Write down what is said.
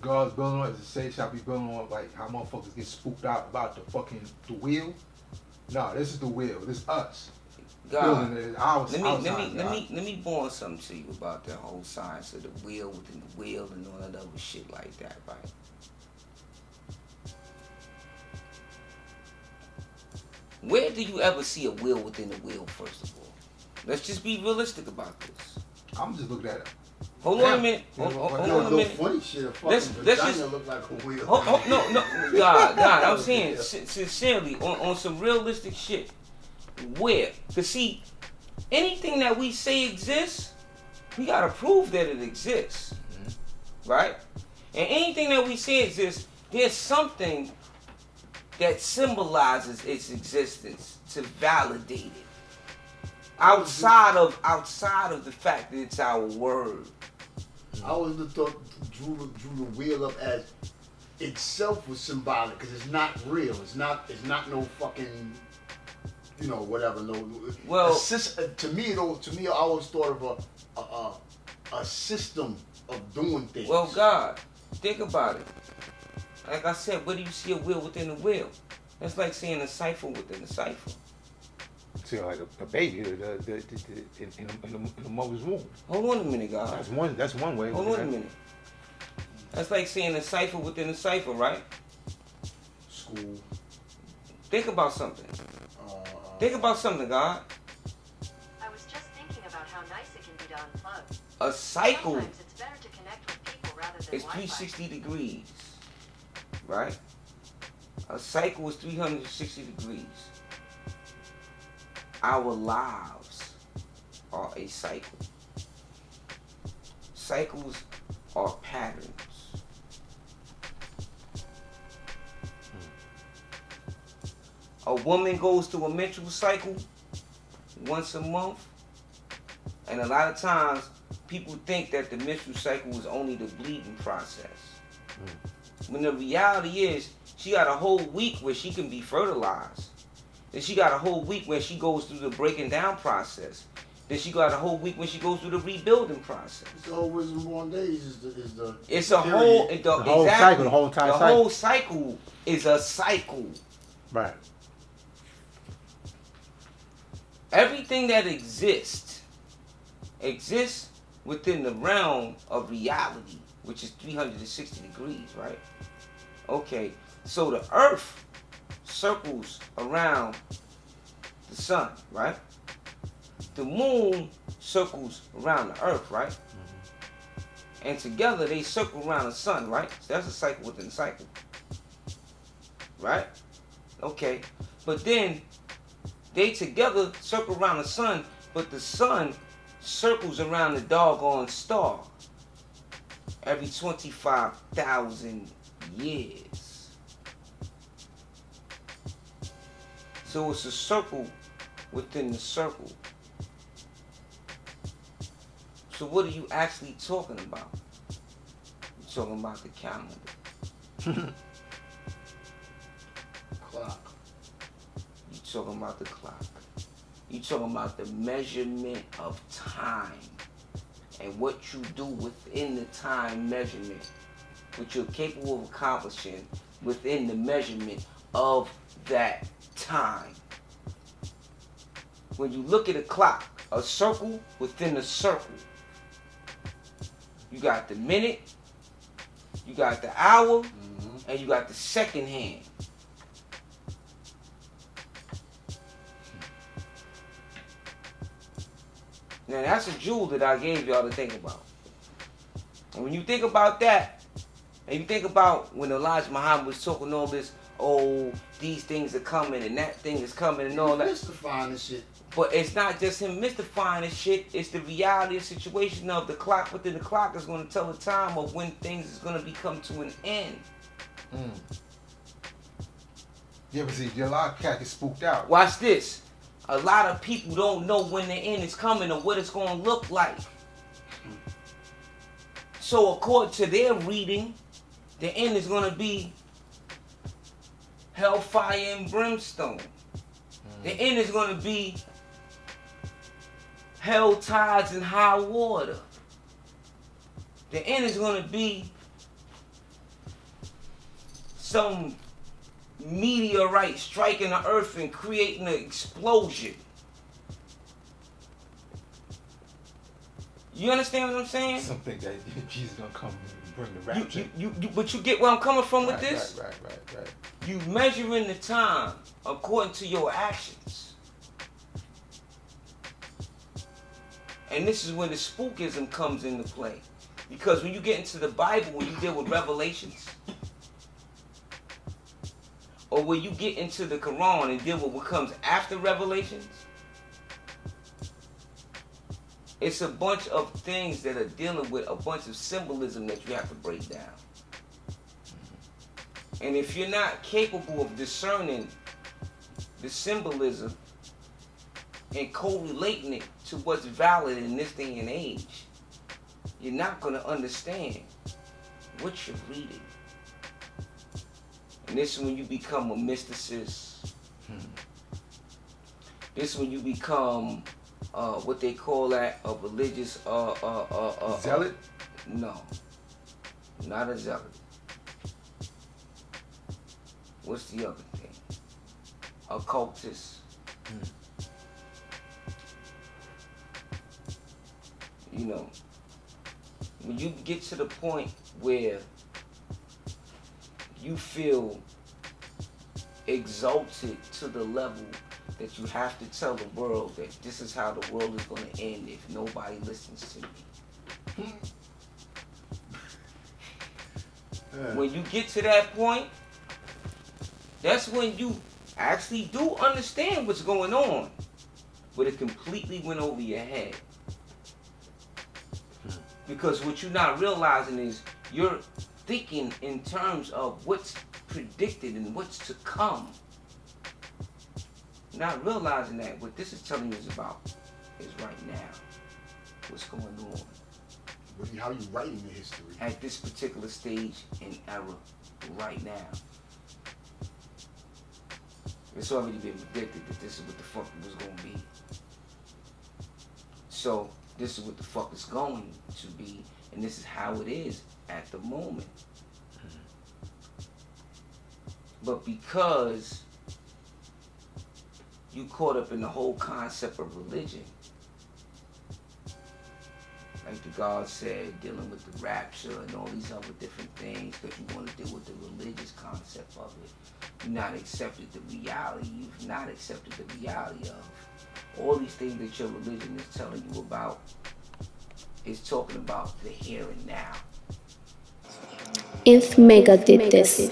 God's building on, as it say, shall be building on like how motherfuckers get spooked out about the wheel. No, this is the wheel. This is us. God, building it. let me born something to you about that whole science of the wheel within the wheel and all that other shit like that, right? Where do you ever see a wheel within a wheel, first of all? Let's just be realistic about this. I'm just looking at it. Hold on a minute. Hold on a minute. Funny shit. Let's just look like a wheel. No, God, I'm saying sincerely on some realistic shit. Where? Cause see, anything that we say exists, we gotta prove that it exists, right? And anything that we say exists, there's something that symbolizes its existence to validate it. Outside of the fact that it's our word. I always thought drew the wheel up as itself was symbolic because it's not real. It's not no fucking, whatever. No. Well, to me, I always thought of a system of doing things. Well, God, think about it. Like I said, where do you see a wheel within a wheel? That's like seeing a cipher within a cipher. See, like a baby in the mother's womb. Hold on a minute, God. That's one way. Hold on a minute. That's like seeing a cipher within a cipher, right? School. Think about something. Think about something, God. I was just thinking about how nice it can be to unplug. A cycle Sometimes it's better to connect with people rather than is Wi-Fi. 360 degrees, right? A cycle is 360 degrees. Our lives are a cycle. Cycles are patterns. A woman goes through a menstrual cycle once a month, and a lot of times people think that the menstrual cycle is only the bleeding process. When the reality is, she got a whole week where she can be fertilized. Then she got a whole week where she goes through the breaking down process. Then she got a whole week when she goes through the rebuilding process. The whole wisdom born days is the. It's a whole whole cycle, the whole entire cycle. The whole cycle is a cycle. Right. Everything that exists within the realm of reality, which is 360 degrees, right? Okay, so the earth circles around the sun, right? The moon circles around the earth, right? And together they circle around the sun, right? So that's a cycle within a cycle. Right? Okay. But then they together circle around the sun, but the sun circles around the doggone star every 25,000 years. So it's a circle within the circle. So what are you actually talking about? You're talking about the calendar. Clock. You're talking about the clock. You're talking about the measurement of time and what you do within the time measurement, what you're capable of accomplishing within the measurement of that time. When you look at a clock, a circle within a circle, you got the minute, you got the hour, and you got the second hand. Now that's a jewel that I gave y'all to think about. And when you think about that, and you think about when Elijah Muhammad was talking all this, oh, these things are coming and that thing is coming and all that. Mystifying this shit. But it's not just him mystifying this shit. It's the reality of the situation of the clock within the clock is going to tell the time of when things is going to become to an end. Yeah, but see, a lot of cats get spooked out. Watch this. A lot of people don't know when the end is coming or what it's going to look like. So according to their reading, the end is going to be hellfire and brimstone. The end is going to be hell tides and high water. The end is going to be some meteorite striking the earth and creating an explosion. You understand what I'm saying? Something that Jesus gonna come and bring the rapture. But you get where I'm coming from with this? Right. You measuring the time according to your actions. And this is where the spookism comes into play. Because when you get into the Bible, when you deal with revelations, or when you get into the Quran and deal with what comes after revelations, it's a bunch of things that are dealing with a bunch of symbolism that you have to break down. And if you're not capable of discerning the symbolism and correlating it to what's valid in this day and age, you're not going to understand what you're reading. And this is when you become a mysticist. This is when you become what they call that, a religious zealot? No, not a zealot. What's the other thing? Occultist. You know, when you get to the point where you feel exalted to the level that you have to tell the world that this is how the world is going to end if nobody listens to me. When you get to that point, that's when you actually do understand what's going on, but it completely went over your head. Because what you're not realizing is you're thinking in terms of what's predicted and what's to come. Not realizing that what this is telling you is about is right now. What's going on. How you writing the history? At this particular stage and era right now. It's already been predicted that this is what the fuck it was going to be. So, this is what the fuck it's going to be, and this is how it is at the moment. But because you caught up in the whole concept of religion, like the God said, dealing with the rapture and all these other different things, because you want to deal with the religious concept of it. You've not accepted the reality. You've not accepted the reality of all these things that your religion is telling you about. Is talking about the here and now. If Mecca did this.